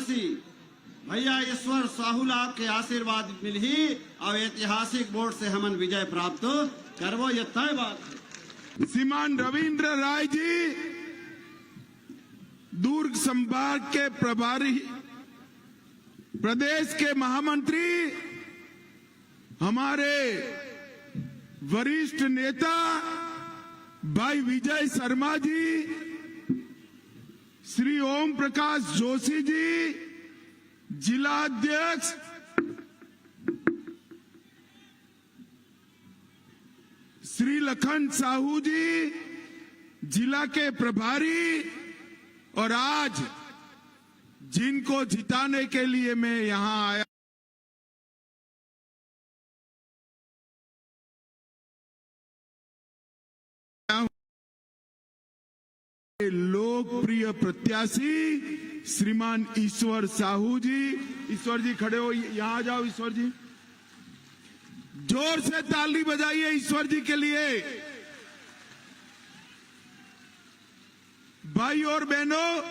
जोशी भैया ईश्वर साहू आपके आशीर्वाद मिल ही अब ऐतिहासिक वोट से हमन विजय प्राप्त करवो, ये तय बात है। श्रीमान रविंद्र राय जी दुर्ग संभाग के प्रभारी, प्रदेश के महामंत्री, हमारे वरिष्ठ नेता भाई विजय शर्मा जी, श्री ओम प्रकाश जोशी जी, जिला अध्यक्ष श्री लखन साहू जी, जिला के प्रभारी, और आज जिनको जिताने के लिए मैं यहां आया लोकप्रिय प्रत्याशी श्रीमान ईश्वर साहू जी। ईश्वर जी खड़े हो, यहां आ जाओ। ईश्वर जी जोर से ताली बजाइए ईश्वर जी के लिए। भाई और बहनों,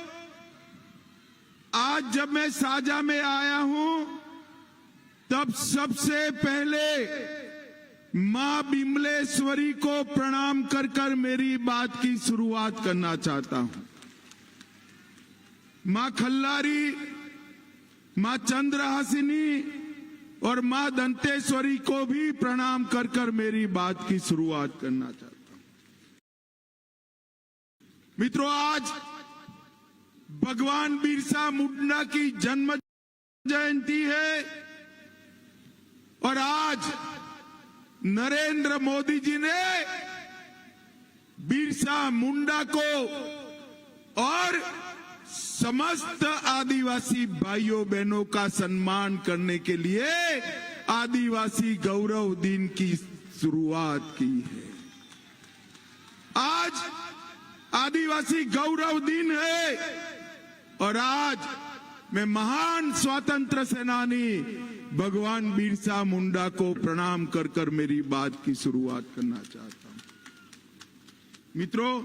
आज जब मैं साजा में आया हूं तब सबसे पहले मां बिमलेश्वरी को प्रणाम कर कर मेरी बात की शुरुआत करना चाहता हूं। मां खल्लारी, मां चंद्रहासिनी और मां दंतेश्वरी को भी प्रणाम कर कर मेरी बात की शुरुआत करना चाहता हूं। मित्रों, आज भगवान बिरसा मुंडा की जन्म जयंती है और आज नरेंद्र मोदी जी ने बिरसा मुंडा को और समस्त आदिवासी भाइयों बहनों का सम्मान करने के लिए आदिवासी गौरव दिन की शुरुआत की है। आज आदिवासी गौरव दिन है और आज मैं महान स्वतंत्र सेनानी भगवान बिरसा मुंडा को प्रणाम कर कर मेरी बात की शुरुआत करना चाहता हूं। मित्रों,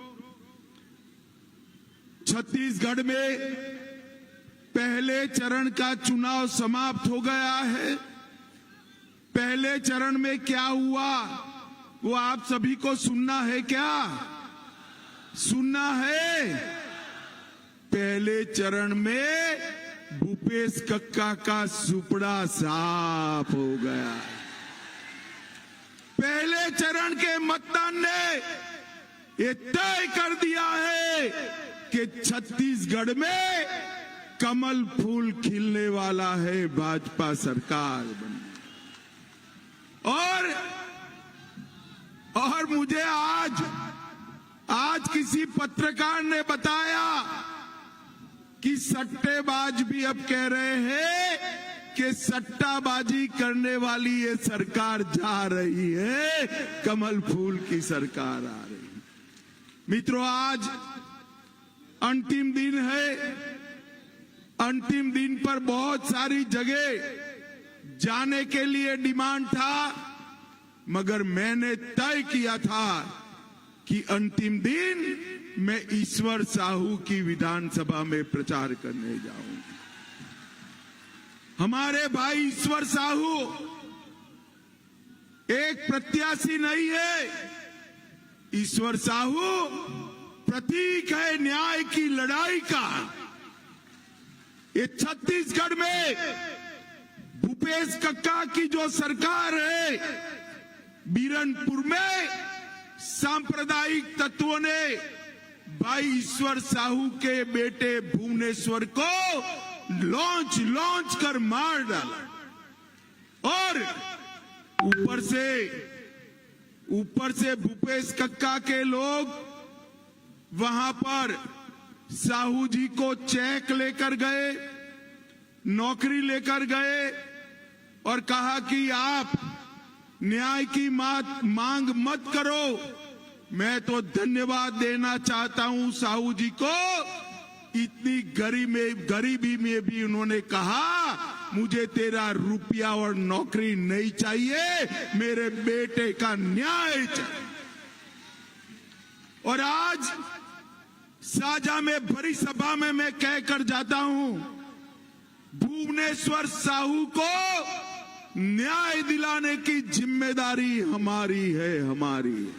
छत्तीसगढ़ में पहले चरण का चुनाव समाप्त हो गया है। पहले चरण में क्या हुआ वो आप सभी को सुनना है क्या? सुनना है? पहले चरण में भूपेश कक्का का सुपड़ा साफ हो गया। पहले चरण के मतदान ने ये तय कर दिया है कि छत्तीसगढ़ में कमल फूल खिलने वाला है, भाजपा सरकार बनी। और मुझे आज किसी पत्रकार ने बताया कि सट्टेबाज भी अब कह रहे हैं कि सट्टाबाजी करने वाली ये सरकार जा रही है, कमल फूल की सरकार आ रही है। मित्रों, आज अंतिम दिन है। अंतिम दिन पर बहुत सारी जगह जाने के लिए डिमांड था, मगर मैंने तय किया था कि अंतिम दिन मैं ईश्वर साहू की विधानसभा में प्रचार करने जाऊंगा। हमारे भाई ईश्वर साहू एक प्रत्याशी नहीं है। ईश्वर साहू प्रतीक है न्याय की लड़ाई का। ये छत्तीसगढ़ में भूपेश कक्का की जो सरकार है, बीरनपुर में सांप्रदायिक तत्वों ने भाई ईश्वर साहू के बेटे भुवनेश्वर को लॉन्च कर मार डाला और ऊपर से भूपेश कक्का के लोग वहां पर साहू जी को चेक लेकर गए, नौकरी लेकर गए और कहा कि आप न्याय की मांग मत करो। मैं तो धन्यवाद देना चाहता हूं साहू जी को। इतनी गरीबी में भी उन्होंने कहा, मुझे तेरा रुपया और नौकरी नहीं चाहिए, मेरे बेटे का न्याय चाहिए। और आज साजा में भरी सभा में मैं कहकर जाता हूं भुवनेश्वर साहू को न्याय दिलाने की जिम्मेदारी हमारी है, हमारी।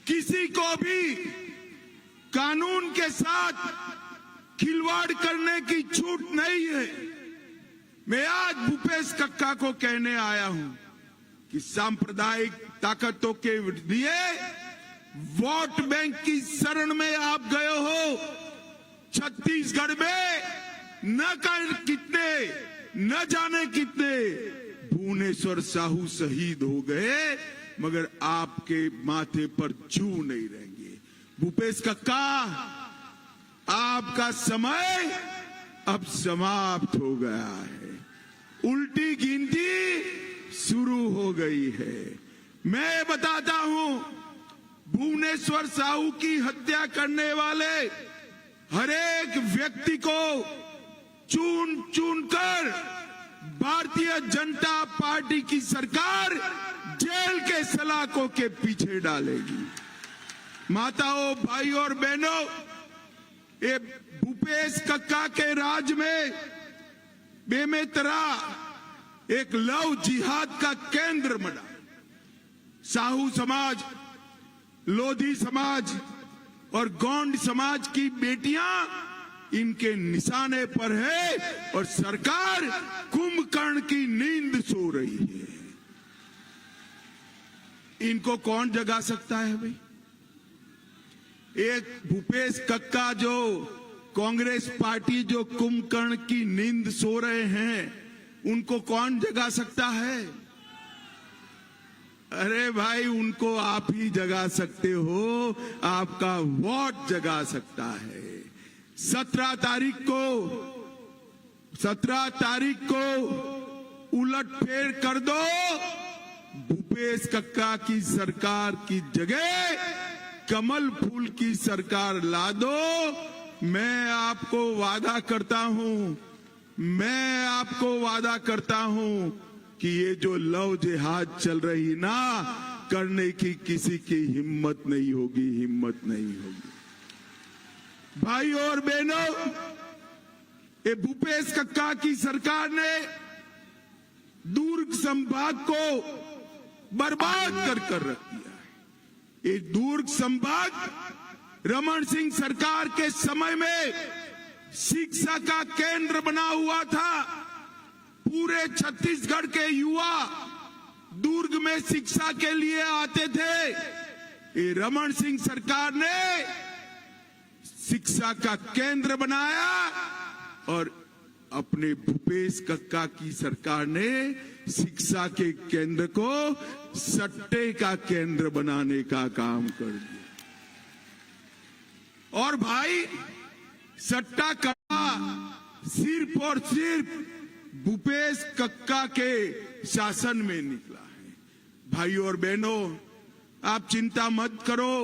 किसी को भी कानून के साथ खिलवाड़ करने की छूट नहीं है। मैं आज भूपेश कक्का को कहने आया हूं कि सांप्रदायिक ताकतों के लिए वोट बैंक की शरण में आप गए हो। छत्तीसगढ़ में न जाने कितने भुवनेश्वर साहू शहीद हो गए, मगर आपके माथे पर जू नहीं रहेंगे। भूपेश कक्का, आपका समय अब समाप्त हो गया है। उल्टी गिनती शुरू हो गई है। मैं बताता हूं, भुवनेश्वर साहू की हत्या करने वाले हर एक व्यक्ति को चुन चुन कर भारतीय जनता पार्टी की सरकार जेल के सलाखों के पीछे डालेगी। माताओं, भाइयों और बहनों, ये भूपेश कक्का के राज में बेमेतरा एक लव जिहाद का केंद्र बना। साहू समाज, लोधी समाज और गोंड समाज की बेटियां इनके निशाने पर है और सरकार कुंभकर्ण की नींद सो रही है। इनको कौन जगा सकता है भाई? एक भूपेश कक्का जो कांग्रेस पार्टी जो कुंभकर्ण की नींद सो रहे हैं, उनको कौन जगा सकता है? अरे भाई, उनको आप ही जगा सकते हो, आपका वोट जगा सकता है। 17 तारीख को उलटफेर कर दो। भूपेश कक्का की सरकार की जगह कमल फूल की सरकार ला दो। मैं आपको वादा करता हूं कि ये जो लव जिहाद चल रही ना, करने की किसी की हिम्मत नहीं होगी। भाइयों और बहनों, ये भूपेश कक्का की सरकार ने दुर्ग संभाग को बर्बाद कर रख दिया है। ये दुर्ग संभाग रमन सिंह सरकार के समय में शिक्षा का केंद्र बना हुआ था। पूरे छत्तीसगढ़ के युवा दुर्ग में शिक्षा के लिए आते थे। ये रमन सिंह सरकार ने शिक्षा का केंद्र बनाया और अपने भूपेश कक्का की सरकार ने शिक्षा के केंद्र को सट्टे का केंद्र बनाने का काम कर दिया। और भाई, सट्टा का सिर्फ और सिर्फ भूपेश कक्का के शासन में निकला है। भाइयों और बहनों, आप चिंता मत करो।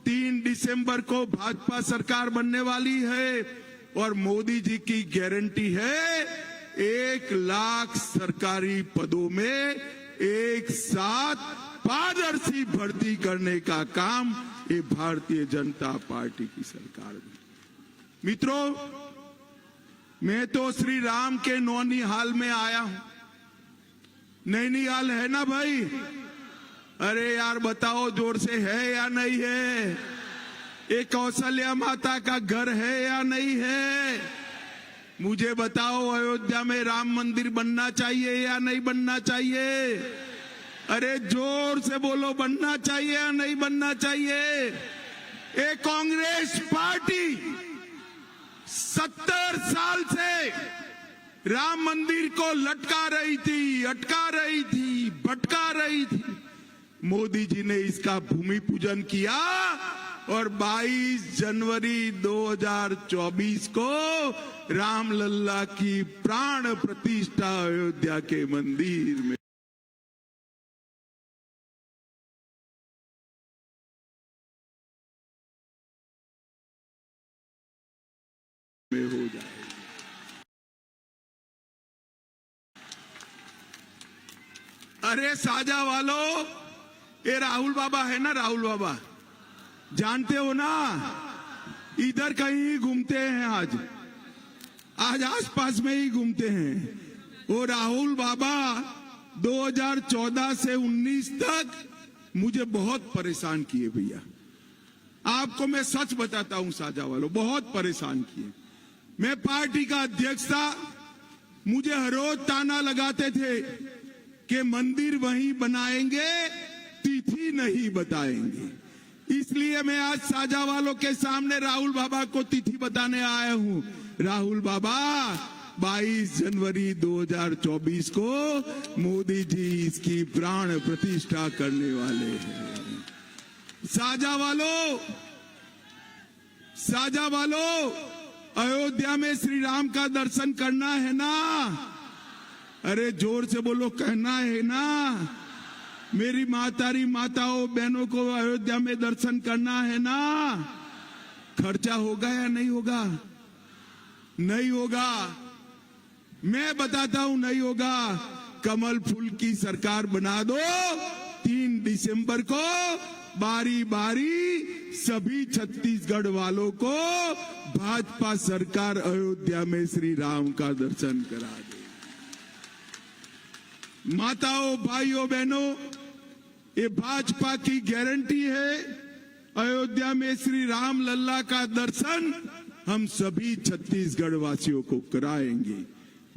3 दिसंबर को भाजपा सरकार बनने वाली है और मोदी जी की गारंटी है 1 लाख सरकारी पदों में एक साथ पारदर्शी भर्ती करने का काम ये भारतीय जनता पार्टी की सरकार में। मित्रों, मैं तो श्री राम के नौनिहाल में आया हूं। नैनीहाल है ना भाई? अरे यार बताओ जोर से, है या नहीं है? ये कौशल्या माता का घर है या नहीं है? मुझे बताओ, अयोध्या में राम मंदिर बनना चाहिए या नहीं बनना चाहिए? अरे जोर से बोलो, बनना चाहिए या नहीं बनना चाहिए? ये कांग्रेस पार्टी 70 साल से राम मंदिर को लटका रही थी, अटका रही थी, भटका रही थी। मोदी जी ने इसका भूमि पूजन किया और 22 जनवरी 2024 को रामलल्ला की प्राण प्रतिष्ठा अयोध्या के मंदिर में हो जाएगी। अरे साजा वालों, ये राहुल बाबा है ना, राहुल बाबा जानते हो ना, इधर कहीं घूमते हैं। आज आसपास में ही घूमते हैं। वो राहुल बाबा 2014 से 19 तक मुझे बहुत परेशान किए भैया। आपको मैं सच बताता हूं साझा वालों, बहुत परेशान किए। मैं पार्टी का अध्यक्ष था, मुझे हर रोज ताना लगाते थे कि मंदिर वहीं बनाएंगे, तिथि नहीं बताएंगे। इसलिए मैं आज साझा वालों के सामने राहुल बाबा को तिथि बताने आया हूं। राहुल बाबा 22 जनवरी 2024 को मोदी जी इसकी प्राण प्रतिष्ठा करने वाले हैं। साझा वालों, अयोध्या में श्री राम का दर्शन करना है ना? अरे जोर से बोलो, कहना है ना? मेरी माताओं बहनों को अयोध्या में दर्शन करना है ना? खर्चा होगा या नहीं होगा? नहीं होगा। मैं बताता हूं, नहीं होगा। कमल फूल की सरकार बना दो। 3 दिसंबर को बारी बारी सभी छत्तीसगढ़ वालों को भाजपा सरकार अयोध्या में श्री राम का दर्शन करा दे। माताओं, भाइयों, बहनों, ये भाजपा की गारंटी है। अयोध्या में श्री राम लल्ला का दर्शन हम सभी छत्तीसगढ़ वासियों को कराएंगे।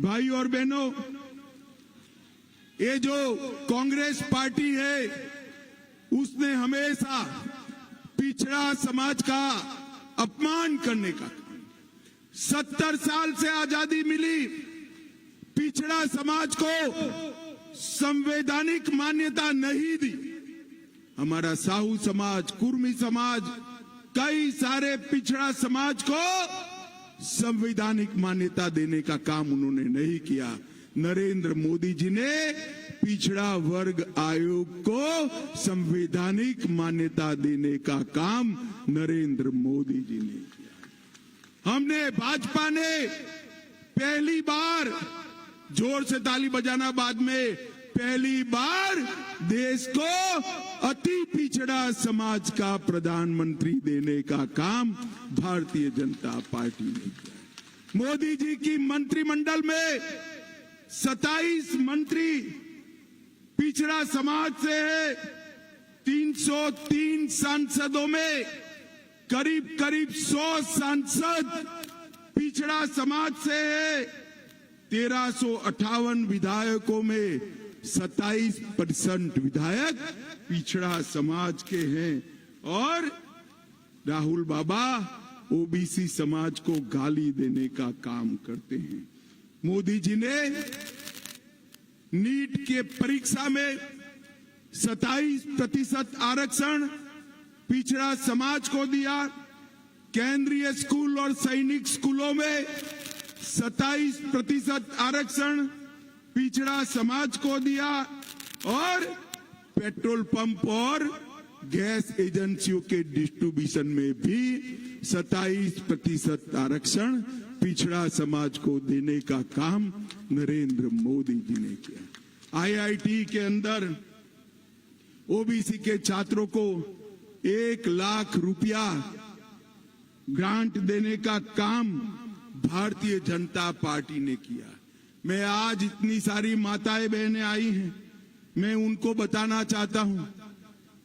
भाइयों और बहनों, ये जो कांग्रेस पार्टी है उसने हमेशा पिछड़ा समाज का अपमान करने का, 70 साल से आजादी मिली, पिछड़ा समाज को संवैधानिक मान्यता नहीं दी। हमारा साहू समाज, कुर्मी समाज, कई सारे पिछड़ा समाज को संवैधानिक मान्यता देने का काम उन्होंने नहीं किया। नरेंद्र मोदी जी ने पिछड़ा वर्ग आयोग को संवैधानिक मान्यता देने का काम नरेंद्र मोदी जी ने किया। हमने, भाजपा ने पहली बार, जोर से ताली बजाना बाद में, पहली बार देश को अति पिछड़ा समाज का प्रधानमंत्री देने का काम भारतीय जनता पार्टी ने किया। मोदी जी की मंत्रिमंडल में 27 मंत्री पिछड़ा समाज से है। 303 सांसदों में करीब 100 सांसद पिछड़ा समाज से है। 1358 विधायकों में 27% विधायक पिछड़ा समाज के हैं। और राहुल बाबा ओबीसी समाज को गाली देने का काम करते हैं। मोदी जी ने नीट के परीक्षा में 27% आरक्षण पिछड़ा समाज को दिया। केंद्रीय स्कूल और सैनिक स्कूलों में 27% आरक्षण पिछड़ा समाज को दिया। और पेट्रोल पंप और गैस एजेंसियों के डिस्ट्रीब्यूशन में भी 27% आरक्षण पिछड़ा समाज को देने का काम नरेंद्र मोदी जी ने किया। आईआईटी के अंदर ओबीसी के छात्रों को 1 लाख रुपया ग्रांट देने का काम भारतीय जनता पार्टी ने किया। मैं आज, इतनी सारी माताएं बहनें आई हैं, मैं उनको बताना चाहता हूं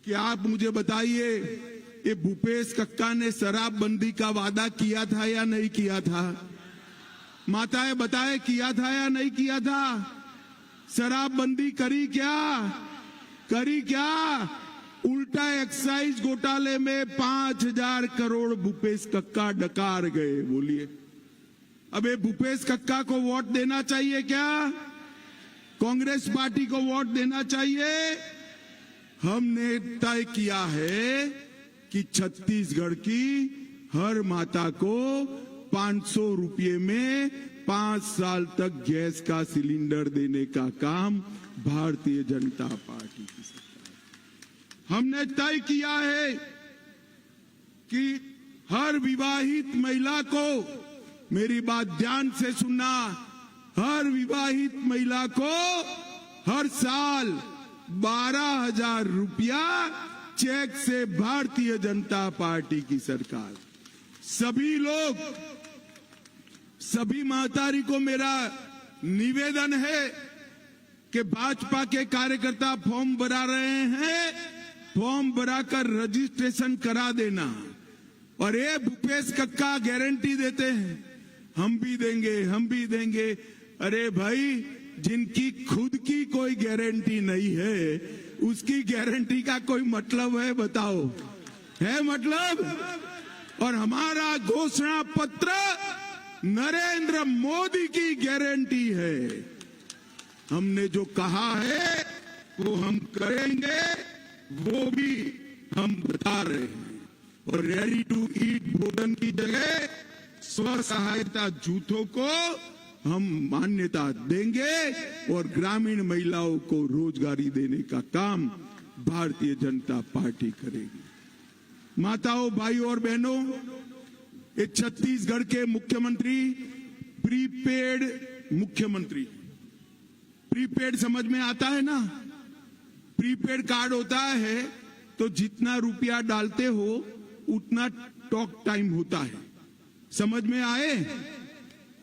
कि आप मुझे बताइए, ये भूपेश कक्का ने शराबबंदी का वादा किया था या नहीं किया था? माताएं बताए, किया था या नहीं किया था? शराबबंदी करी क्या? उल्टा एक्साइज घोटाले में 5000 करोड़ भूपेश कक्का डकार गए। बोलिए, अब ये भूपेश कक्का को वोट देना चाहिए क्या? कांग्रेस पार्टी को वोट देना चाहिए? हमने तय किया है कि छत्तीसगढ़ की हर माता को 500 रुपये में 5 साल तक गैस का सिलेंडर देने का काम भारतीय जनता पार्टी की सरकार। हमने तय किया है कि हर विवाहित महिला को, मेरी बात ध्यान से सुनना, हर विवाहित महिला को हर साल 12,000 रुपया चेक से भारतीय जनता पार्टी की सरकार। सभी लोग सभी महतारी को मेरा निवेदन है कि भाजपा के कार्यकर्ता फॉर्म भरा रहे हैं, फॉर्म भराकर रजिस्ट्रेशन करा देना। और ये भूपेश कक्का गारंटी देते हैं हम भी देंगे, हम भी देंगे। अरे भाई, जिनकी खुद की कोई गारंटी नहीं है, उसकी गारंटी का कोई मतलब है? बताओ, है मतलब? और हमारा घोषणा पत्र नरेंद्र मोदी की गारंटी है। हमने जो कहा है वो हम करेंगे, वो भी हम बता रहे हैं। और रेडी टू ईट भोजन की जगह स्व सहायता जूथों को हम मान्यता देंगे और ग्रामीण महिलाओं को रोजगारी देने का काम भारतीय जनता पार्टी करेगी। माताओं, भाइयों और बहनों, ये छत्तीसगढ़ के मुख्यमंत्री प्रीपेड मुख्यमंत्री। प्रीपेड समझ में आता है ना? प्रीपेड कार्ड होता है तो जितना रुपया डालते हो उतना टॉक टाइम होता है। समझ में आए?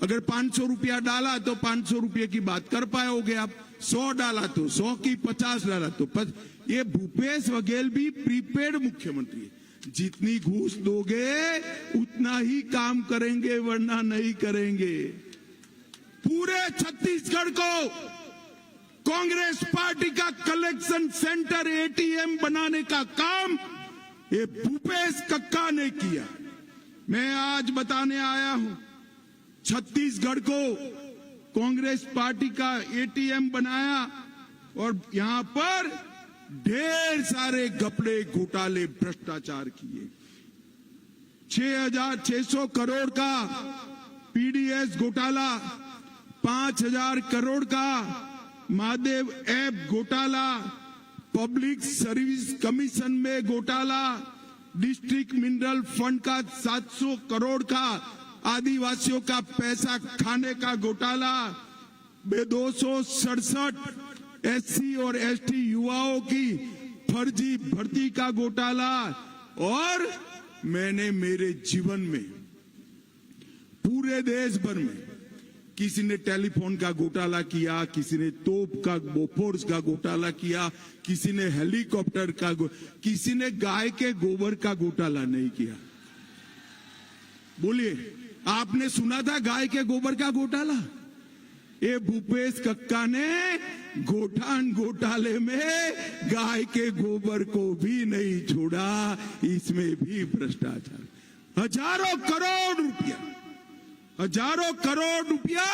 अगर 500 रुपया डाला तो 500 रुपये की बात कर पाओगे आप। 100 डाला तो 100 की, 50 डाला तो 50। ये भूपेश बघेल भी प्रीपेड मुख्यमंत्री है। जितनी घूस दोगे उतना ही काम करेंगे, वरना नहीं करेंगे। पूरे छत्तीसगढ़ को कांग्रेस पार्टी का कलेक्शन सेंटर, एटीएम बनाने का काम ये भूपेश कक्का ने किया। मैं आज बताने आया हूं, छत्तीसगढ़ को कांग्रेस पार्टी का एटीएम बनाया और यहां पर ढेर सारे घपले, घोटाले, भ्रष्टाचार किए। 6,600 करोड़ का पीडीएस घोटाला, 5,000 करोड़ का महादेव ऐप घोटाला, पब्लिक सर्विस कमीशन में घोटाला, डिस्ट्रिक्ट मिनरल फंड का 700 करोड़ का आदिवासियों का पैसा खाने का घोटाला, 267 एससी और एसटी युवाओं की फर्जी भर्ती का घोटाला। और मैंने मेरे जीवन में पूरे देश भर में किसी ने टेलीफोन का घोटाला किया, किसी ने तोप का, बोफोर्स का घोटाला किया, किसी ने हेलीकॉप्टर का, किसी ने गाय के गोबर का घोटाला नहीं किया। बोलिए, आपने सुना था गाय के गोबर का घोटाला? ये भूपेश कक्का ने गोठान घोटाले में गाय के गोबर को भी नहीं छोड़ा, इसमें भी भ्रष्टाचार। हजारों करोड़ रुपया, हजारों करोड़ रुपया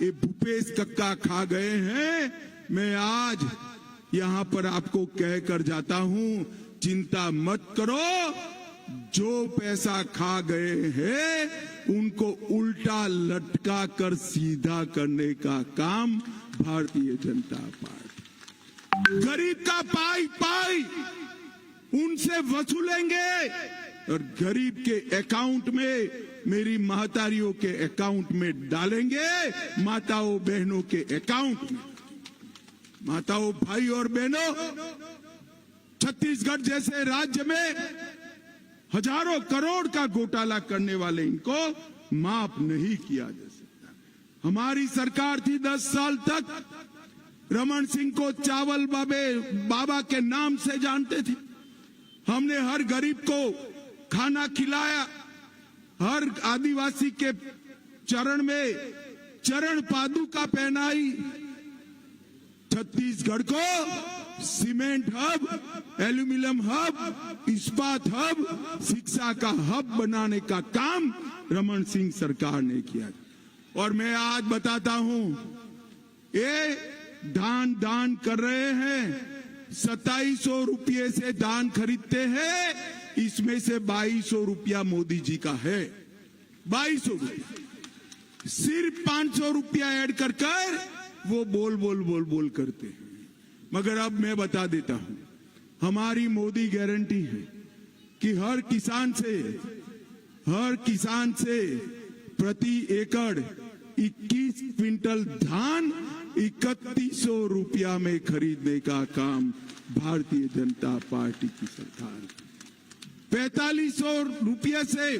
ये भूपेश कक्का खा गए हैं। मैं आज यहां पर आपको कहकर जाता हूं, चिंता मत करो। जो पैसा खा गए हैं उनको उल्टा लटका कर सीधा करने का काम भारतीय जनता पार्टी, गरीब का पाई पाई उनसे वसूलेंगे और गरीब के अकाउंट में, मेरी महतारियों के अकाउंट में डालेंगे, माताओं बहनों के अकाउंट में। माताओं, भाई और बहनों, छत्तीसगढ़ जैसे राज्य में हजारों करोड़ का घोटाला करने वाले इनको माफ नहीं किया जा सकता। हमारी सरकार थी 10 साल तक, रमन सिंह को चावल बाबा के नाम से जानते थे। हमने हर गरीब को खाना खिलाया, हर आदिवासी के चरण में चरण पादुका पहनाई। छत्तीसगढ़ को सीमेंट हब, एल्यूमिनियम हब, इस्पात हब, शिक्षा का हब बनाने का काम रमन सिंह सरकार ने किया। और मैं आज बताता हूं, ये दान कर रहे हैं। 2700 रुपये से दान खरीदते हैं, इसमें से 2200 रुपया मोदी जी का है। 2200 रुपया, सिर्फ 500 रुपया ऐड कर वो बोल करते हैं। मगर अब मैं बता देता हूं, हमारी मोदी गारंटी है कि हर किसान से प्रति एकड़ 21 क्विंटल धान 3100 रुपया में खरीदने का काम भारतीय जनता पार्टी की सरकार। 4500 रुपये से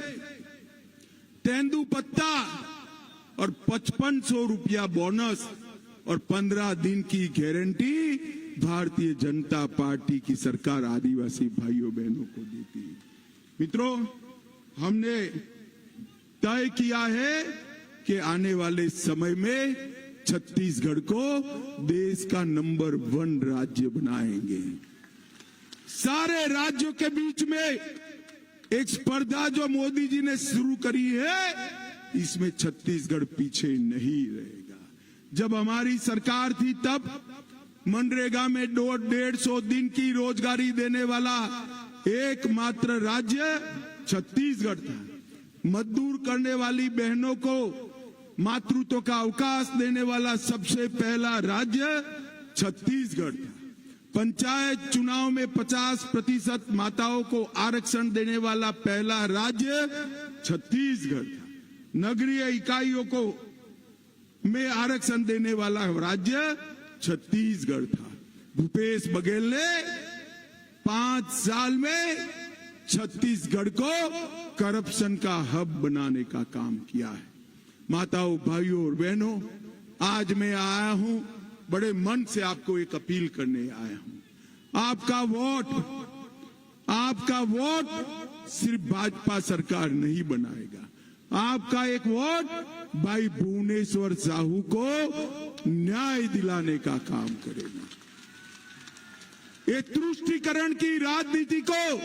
तेंदुपत्ता और 5500 रुपया बोनस और 15 दिन की गारंटी भारतीय जनता पार्टी की सरकार आदिवासी भाइयों बहनों को देती है। मित्रों, हमने तय किया है कि आने वाले समय में छत्तीसगढ़ को देश का नंबर 1 राज्य बनाएंगे। सारे राज्यों के बीच में एक स्पर्धा जो मोदी जी ने शुरू करी है, इसमें छत्तीसगढ़ पीछे नहीं रहेगा। जब हमारी सरकार थी तब मनरेगा में 150 दिन की रोजगारी देने वाला एकमात्र राज्य छत्तीसगढ़ था। मजदूर करने वाली बहनों को मातृत्व का अवकाश देने वाला सबसे पहला राज्य छत्तीसगढ़ था। पंचायत चुनाव में 50% माताओं को आरक्षण देने वाला पहला राज्य छत्तीसगढ़ था। नगरीय इकाइयों को में आरक्षण देने वाला राज्य छत्तीसगढ़ था। भूपेश बघेल ने 5 साल में छत्तीसगढ़ को करप्शन का हब बनाने का काम किया है। माताओं, भाइयों और बहनों, आज मैं आया हूं, बड़े मन से आपको एक अपील करने आया हूं। आपका वोट सिर्फ भाजपा सरकार नहीं बनाएगा। आपका एक वोट भाई भुवनेश्वर साहू को न्याय दिलाने का काम करेगा। ये तुष्टीकरण की राजनीति को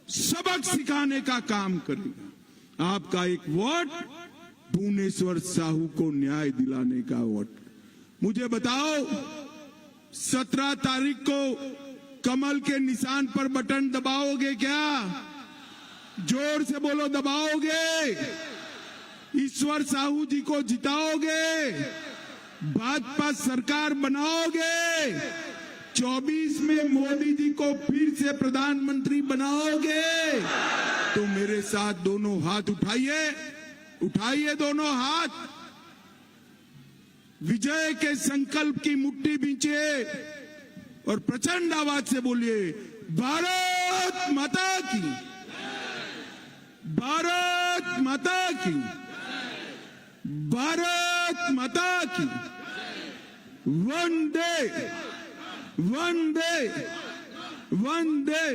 सबक सिखाने का काम करेगा। आपका एक वोट भुवनेश्वर साहू को न्याय दिलाने का वोट। मुझे बताओ, 17 तारीख को कमल के निशान पर बटन दबाओगे क्या? जोर से बोलो, दबाओगे? ईश्वर साहू जी को जिताओगे? भाजपा सरकार बनाओगे? 24 में मोदी जी को फिर से प्रधानमंत्री बनाओगे? तो मेरे साथ दोनों हाथ उठाइए दोनों हाथ। विजय के संकल्प की मुट्ठी बींचे और प्रचंड आवाज से बोलिए, भारत माता की, भारत माता की, भारत माता की। वंदे वंदे वंदे